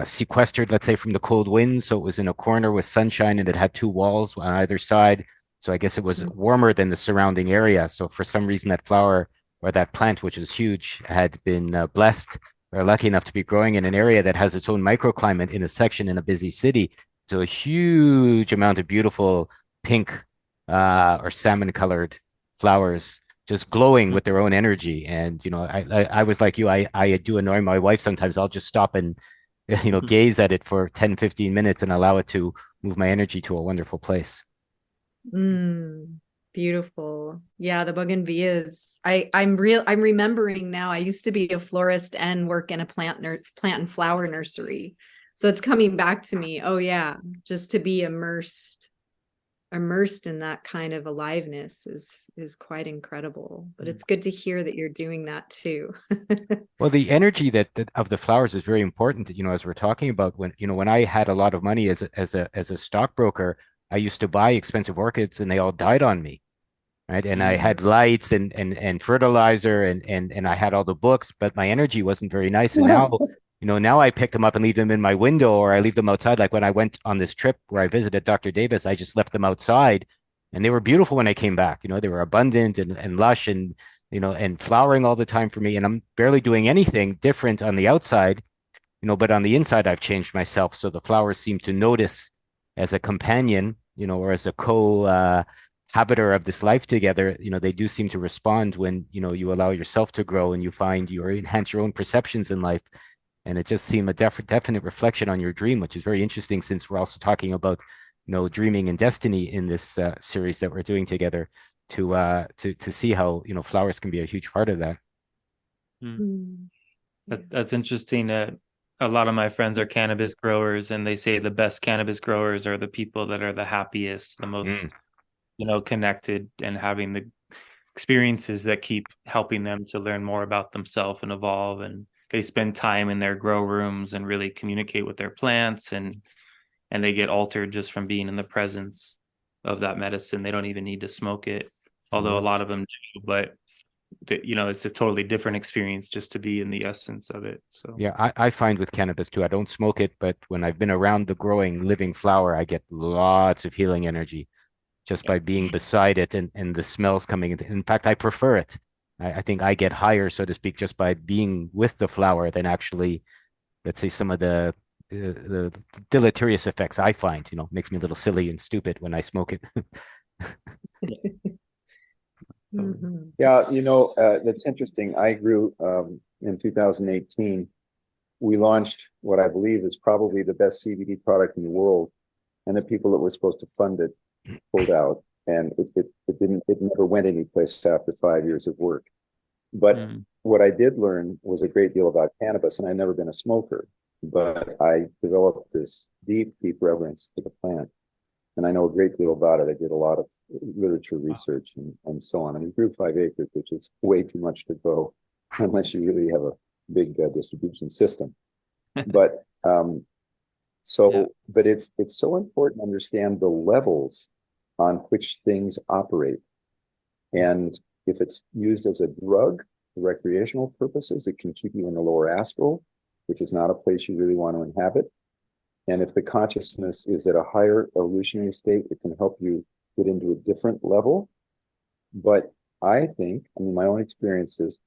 sequestered, let's say, from the cold wind. So it was in a corner with sunshine and it had two walls on either side. So I guess it was warmer than the surrounding area. So for some reason, that flower or that plant, which is huge, had been blessed or lucky enough to be growing in an area that has its own microclimate in a section in a busy city. So a huge amount of beautiful pink or salmon colored flowers just glowing with their own energy. And, I was like you, I do annoy my wife sometimes. I'll just stop and, gaze at it for 10, 15 minutes and allow it to move my energy to a wonderful place. Beautiful. Yeah, the bougainvilleas. I'm remembering now. I used to be a florist and work in a plant and flower nursery. So it's coming back to me. Oh yeah, just to be immersed in that kind of aliveness is quite incredible. But it's good to hear that you're doing that too. Well, the energy that of the flowers is very important. As we're talking about when I had a lot of money as a stockbroker, I used to buy expensive orchids and they all died on me. Right. And I had lights and fertilizer and I had all the books, but my energy wasn't very nice. And now I pick them up and leave them in my window or I leave them outside. Like when I went on this trip where I visited Dr. Davis, I just left them outside and they were beautiful when I came back. They were abundant and lush and, and flowering all the time for me. And I'm barely doing anything different on the outside, but on the inside, I've changed myself. So the flowers seem to notice as a companion, or as a habiter of this life together. They do seem to respond when, you allow yourself to grow and you enhance your own perceptions in life. And it just seemed a definite reflection on your dream, which is very interesting since we're also talking about, dreaming and destiny in this series that we're doing together to see how, flowers can be a huge part of that. That's interesting. A lot of my friends are cannabis growers, and they say the best cannabis growers are the people that are the happiest, the most, connected, and having the experiences that keep helping them to learn more about themselves and evolve. And they spend time in their grow rooms and really communicate with their plants, and they get altered just from being in the presence of that medicine. They don't even need to smoke it, although a lot of them do, but it's a totally different experience just to be in the essence of it. So yeah, I find with cannabis too, I don't smoke it, but when I've been around the growing living flower, I get lots of healing energy just by being beside it and the smells coming in fact, I prefer it. I think I get higher, so to speak, just by being with the flower than actually, let's say, some of the deleterious effects I find, makes me a little silly and stupid when I smoke it. Yeah, that's interesting. I grew in 2018. We launched what I believe is probably the best CBD product in the world, and the people that were supposed to fund it pulled out, and it never went anyplace after 5 years of work. But what I did learn was a great deal about cannabis, and I'd never been a smoker, but I developed this deep, deep reverence for the plant. And I know a great deal about it. I did a lot of literature research and so on. And we grew 5 acres, which is way too much to grow unless you really have a big distribution system. But but it's so important to understand the levels on which things operate. And if it's used as a drug for recreational purposes, it can keep you in the lower astral, which is not a place you really want to inhabit. And if the consciousness is at a higher evolutionary state, it can help you get into a different level. But I think, I mean, my own experience is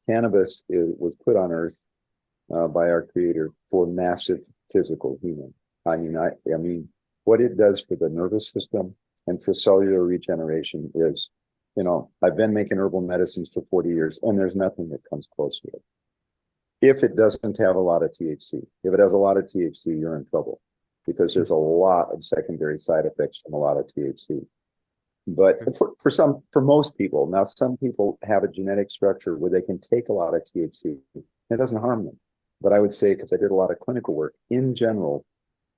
cannabis was put on Earth by our Creator for massive physical healing. I mean, what it does for the nervous system and for cellular regeneration is, you know, I've been making herbal medicines for 40 years, and there's nothing that comes close to it. If it doesn't have a lot of THC. If it has a lot of THC, you're in trouble because there's a lot of secondary side effects from a lot of THC. But for most people, now some people have a genetic structure where they can take a lot of THC. It doesn't harm them. But I would say, because I did a lot of clinical work, in general,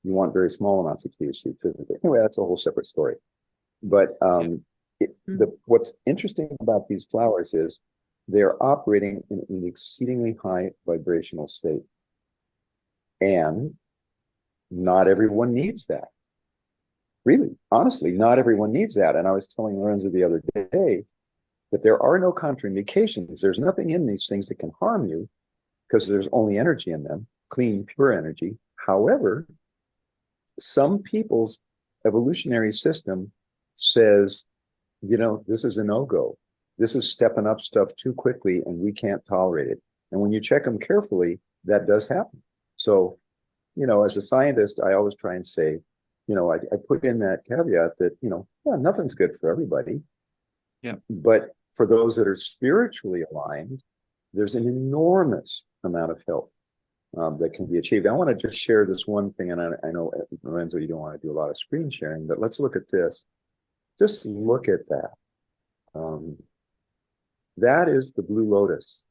you want very small amounts of THC physically. Anyway, that's a whole separate story. But what's interesting about these flowers is they're operating in an exceedingly high vibrational state. And not everyone needs that. Really, honestly, not everyone needs that. And I was telling Lorenzo the other day that there are no contraindications. There's nothing in these things that can harm you because there's only energy in them, clean, pure energy. However, some people's evolutionary system says, you know, this is a no-go. This is stepping up stuff too quickly and we can't tolerate it. And when you check them carefully, that does happen. So, you know, as a scientist, I always try and say, you know, I put in that caveat that, you know, nothing's good for everybody. Yeah. But for those that are spiritually aligned, there's an enormous amount of help that can be achieved. I want to just share this one thing, and I know, Lorenzo, you don't want to do a lot of screen sharing, but let's look at this. Just look at that. That is the blue lotus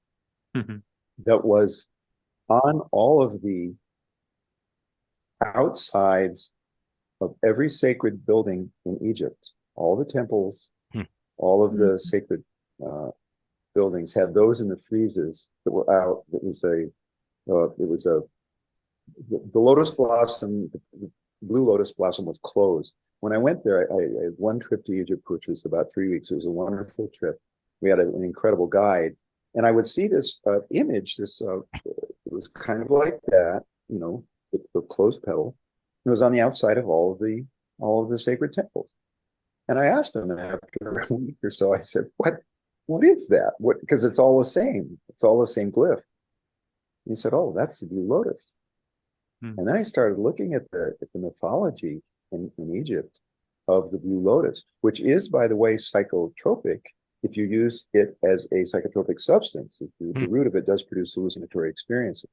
that was on all of the outsides of every sacred building in Egypt. All the temples, all of the sacred buildings had those in the friezes that were out. The lotus blossom, the blue lotus blossom was closed. When I went there, I had one trip to Egypt, which was about 3 weeks. It was a wonderful trip. We had an incredible guide. And I would see this image, it was kind of like that, you know, with the closed petal. It was on the outside of all of the sacred temples. And I asked him after a week or so, I said, what is that? Because it's all the same. It's all the same glyph. And he said, oh, that's the blue lotus. And then I started looking at the mythology in Egypt of the blue lotus, which is, by the way, psychotropic. If you use it as a psychotropic substance, the root of it does produce hallucinatory experiences.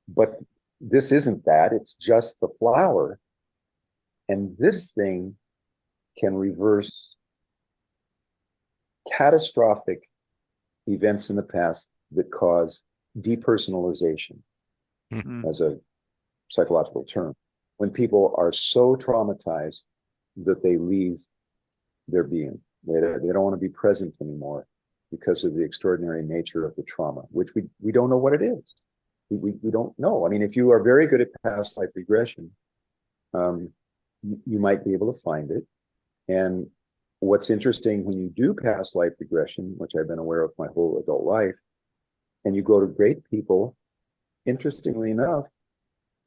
But this isn't that, it's just the flower. And this thing can reverse catastrophic events in the past that cause depersonalization, as a psychological term. When people are so traumatized that they leave their being. They don't want to be present anymore because of the extraordinary nature of the trauma, which we don't know what it is. We don't know. I mean, if you are very good at past life regression, you might be able to find it. And what's interesting when you do past life regression, which I've been aware of my whole adult life, and you go to great people, interestingly enough,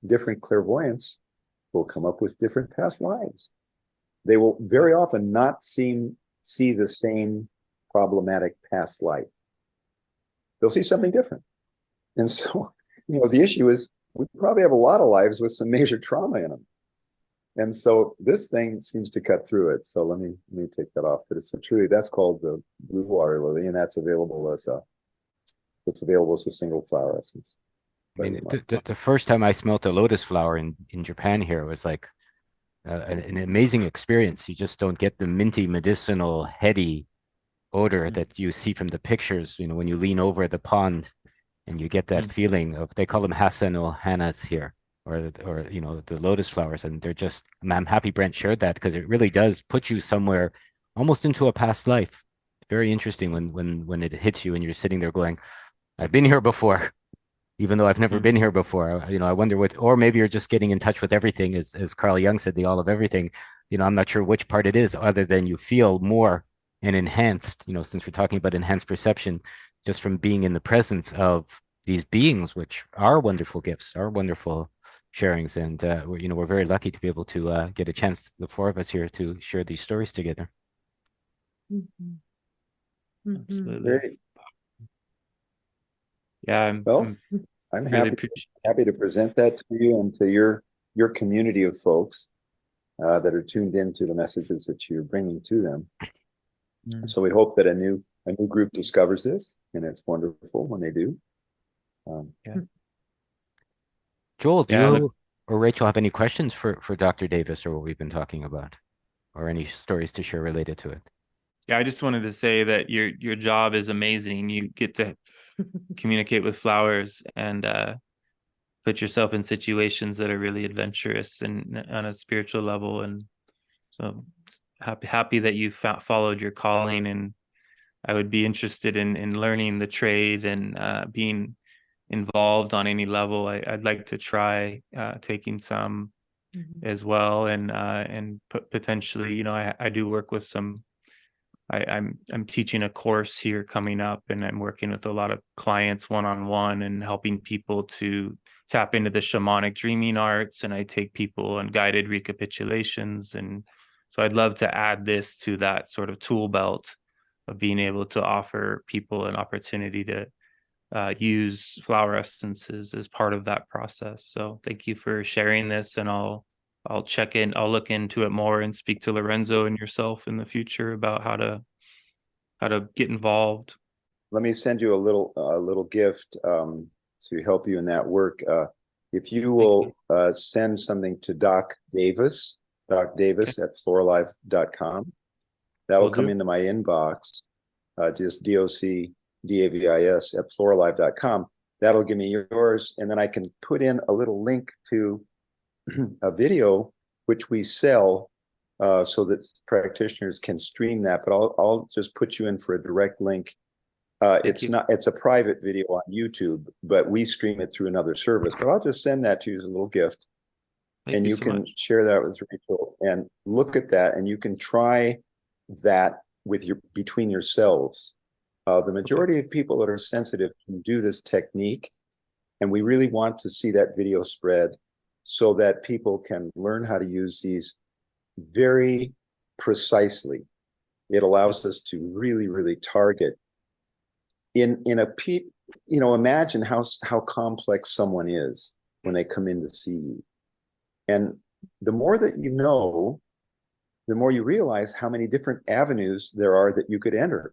different clairvoyants will come up with different past lives. They will very often not see the same problematic past life. They'll see something different. And so, you know, the issue is we probably have a lot of lives with some major trauma in them. And so this thing seems to cut through it. So let me take that off. But that's called the blue water lily, and that's available as a single flower essence. I mean, the first time I smelt a lotus flower in Japan here was like an amazing experience. You just don't get the minty, medicinal, heady odor that you see from the pictures, when you lean over the pond and you get that feeling of, they call them Hassan or Hanas here, or the lotus flowers. And they're just, I'm happy Brent shared that, because it really does put you somewhere almost into a past life. Very interesting when it hits you and you're sitting there going, I've been here before, even though I've never been here before. I wonder or maybe you're just getting in touch with everything, as Carl Jung said, the all of everything. I'm not sure which part it is, other than you feel more and enhanced, since we're talking about enhanced perception, just from being in the presence of these beings, which are wonderful gifts, are wonderful sharings. And we're very lucky to be able to get a chance, the four of us here, to share these stories together. Absolutely. Great. Yeah, I'm really happy to present that to you and to your community of folks that are tuned into the messages that you're bringing to them. So we hope that a new group discovers this, and it's wonderful when they do. Joel, do you or Rachel have any questions for Dr. Davis, or what we've been talking about, or any stories to share related to it? Yeah, I just wanted to say that your job is amazing. You get to communicate with flowers and put yourself in situations that are really adventurous and on a spiritual level. And so happy that you followed your calling. And I would be interested in learning the trade and being involved on any level. I'd like to try taking some as well, and potentially, I do work with some. I'm teaching a course here coming up, and I'm working with a lot of clients one-on-one and helping people to tap into the shamanic dreaming arts. And I take people on guided recapitulations. And so I'd love to add this to that sort of tool belt of being able to offer people an opportunity to use flower essences as part of that process. So thank you for sharing this, and I'll check in. I'll look into it more and speak to Lorenzo and yourself in the future about how to get involved. Let me send you a little gift to help you in that work. If you will send something to Doc Davis at floralife.com, that'll come into my inbox. Just DOCDAVIS at floralife.com. That'll give me yours, and then I can put in a little link to a video which we sell so that practitioners can stream that. But I'll just put you in for a direct link. It's a private video on YouTube, but we stream it through another service. But I'll just send that to you as a little gift. And you can share that with Rachel and look at that, and you can try that between yourselves. The majority of people that are sensitive can do this technique, and we really want to see that video spread so that people can learn how to use these very precisely. It allows us to really, really target imagine how complex someone is when they come in to see you. And the more that you know, the more you realize how many different avenues there are that you could enter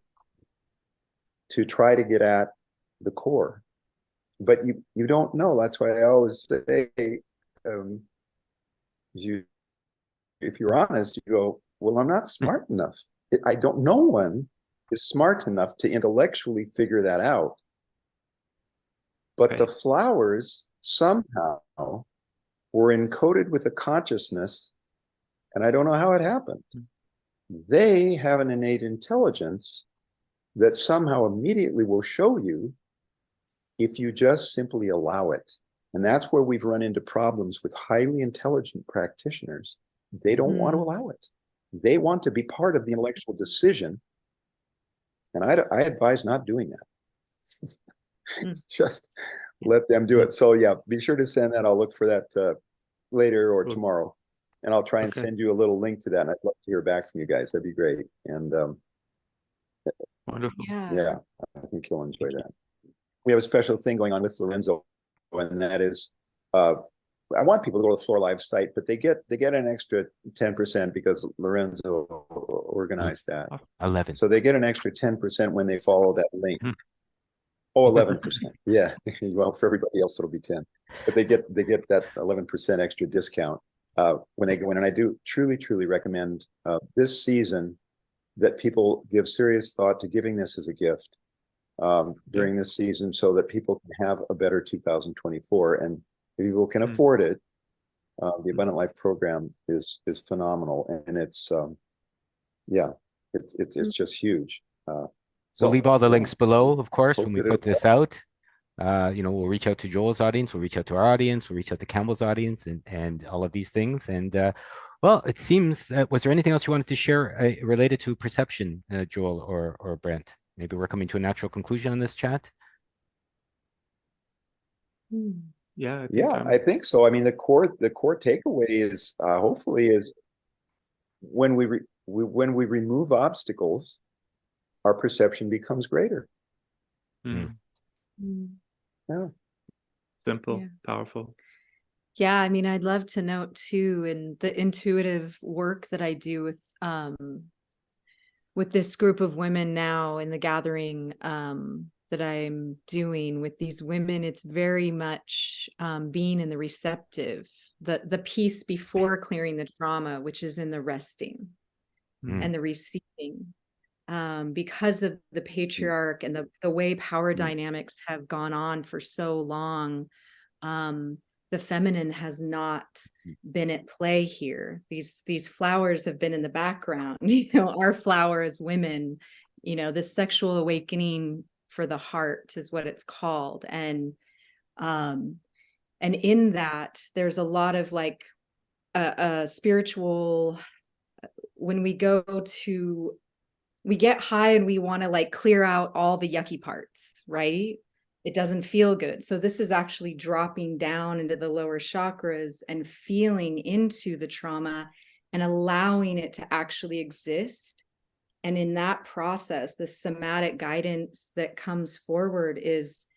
to try to get at the core. But you don't know. That's why I always say, if you're honest, you go, well, I'm not smart enough. No one is smart enough to intellectually figure that out. But the flowers somehow were encoded with a consciousness, and I don't know how it happened. They have an innate intelligence that somehow immediately will show you if you just simply allow it. And that's where we've run into problems with highly intelligent practitioners. They don't want to allow it. They want to be part of the intellectual decision. And I advise not doing that. Just let them do it. So yeah, be sure to send that. I'll look for that later or tomorrow. And I'll try and send you a little link to that. And I'd love to hear back from you guys. That'd be great. And wonderful. Yeah, I think you'll enjoy that. We have a special thing going on with Lorenzo, and that is I want people to go to the Floor Live site, but they get an extra 10% because Lorenzo organized that. 11. So they get an extra 10% when they follow that link. Oh, 11%. Yeah. Well, for everybody else, it'll be 10. But they get that 11% extra discount when they go in. And I do truly recommend this season. that people give serious thought to giving this as a gift during this season, so that people can have a better 2024, and people can afford it. The Abundant Life program is phenomenal, and it's it's just huge. We'll leave all the links below, of course, Hope when we that put it'll this out. We'll reach out to Joel's audience, we'll reach out to our audience, we'll reach out to Campbell's audience, and all of these things. And well, it seems, was there anything else you wanted to share related to perception, Joel or Brent? Maybe we're coming to a natural conclusion on this chat. Yeah, I think so. I mean, the core takeaway is hopefully is when we remove obstacles, our perception becomes greater. Yeah. Simple, Yeah. powerful. Yeah, I mean, I'd love to note too, in the intuitive work that I do with this group of women now in the gathering that I'm doing with these women, it's very much being in the receptive, the piece before clearing the trauma, which is in the resting and the receiving. Because of the patriarch and the way power dynamics have gone on for so long, the feminine has not been at play here. These flowers have been in the background. Our flower as women, this sexual awakening for the heart is what it's called. And in that, there's a lot of like a spiritual, when we get high and we want to like clear out all the yucky parts, right? It doesn't feel good. So this is actually dropping down into the lower chakras and feeling into the trauma and allowing it to actually exist. And in that process, the somatic guidance that comes forward is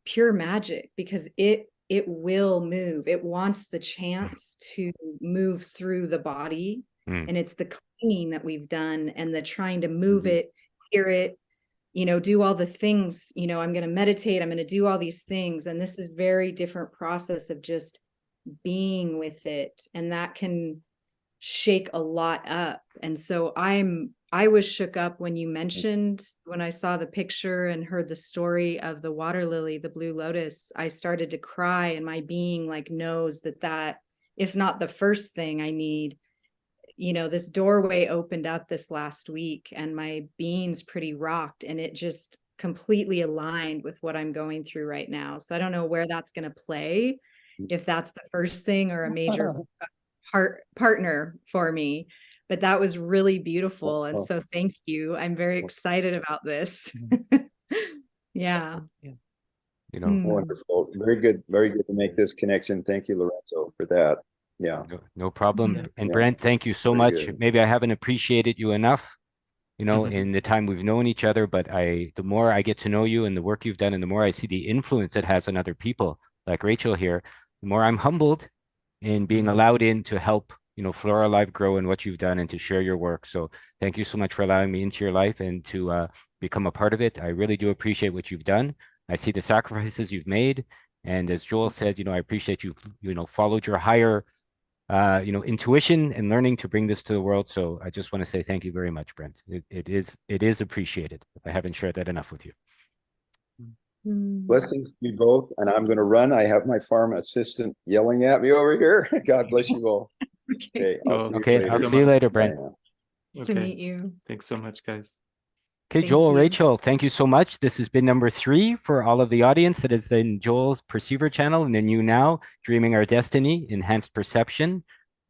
pure magic, because it will move. It wants the chance to move through the body. And it's the cleaning that we've done and the trying to move it, clear it, do all the things, I'm going to meditate, I'm going to do all these things. And this is very different process of just being with it. And that can shake a lot up. And so I was shook up when you mentioned, when I saw the picture and heard the story of the water lily, the blue lotus, I started to cry, and my being like knows that if not the first thing I need, this doorway opened up this last week and my being's pretty rocked, and it just completely aligned with what I'm going through right now. So I don't know where that's going to play, if that's the first thing or a major partner for me, but that was really beautiful. And so thank you. I'm very excited about this. Yeah. Wonderful. Very good to make this connection. Thank you, Lorenzo, for that. Yeah. No problem. And Brent, thank you so much. Good. Maybe I haven't appreciated you enough, in the time we've known each other, but the more I get to know you and the work you've done, and the more I see the influence it has on other people, like Rachel here, the more I'm humbled in being allowed in to help, Flora Live grow and what you've done and to share your work. So thank you so much for allowing me into your life and to become a part of it. I really do appreciate what you've done. I see the sacrifices you've made. And as Joel said, I appreciate you, followed your higher intuition and learning to bring this to the world. So I just want to say thank you very much, Brent. It is appreciated. I haven't shared that enough with you. Blessings to you both. And I'm going to run. I have my farm assistant yelling at me over here. God bless you all. Okay. I'll see you later, Brent. Nice to meet you. Thanks so much, guys. Okay, Joel, Rachel, thank you so much. This has been number 3 for all of the audience that is in Joel's Perceiver channel, and then you now, Dreaming Our Destiny, Enhanced Perception.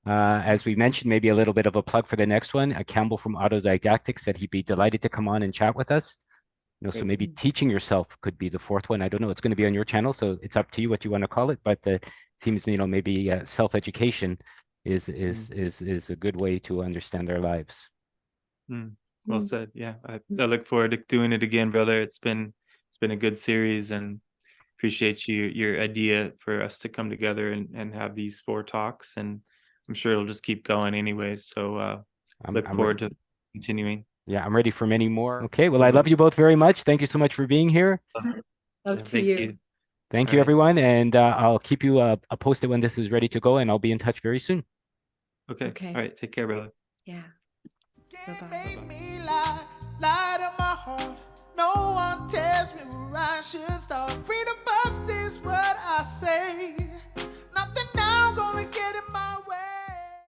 As we mentioned, maybe a little bit of a plug for the next one. Campbell from Autodidactic said he'd be delighted to come on and chat with us. So maybe teaching yourself could be the 4th one. I don't know. It's going to be on your channel, so it's up to you what you want to call it. But it seems, maybe self-education is a good way to understand our lives. Well said. Yeah, I look forward to doing it again, brother. It's been a good series, and appreciate your idea for us to come together and have these 4 talks. And I'm sure it'll just keep going anyways. So I'm forward to continuing. Yeah, I'm ready for many more. Okay, well, I love you both very much. Thank you so much for being here. Love to you. Thank you, everyone. And I'll keep you posted when this is ready to go, and I'll be in touch very soon. Okay. All right. Take care, brother. Yeah. Bye-bye. Make me lie to my heart. No one tells me where I should start. Freedom first is what I say. Nothing now gonna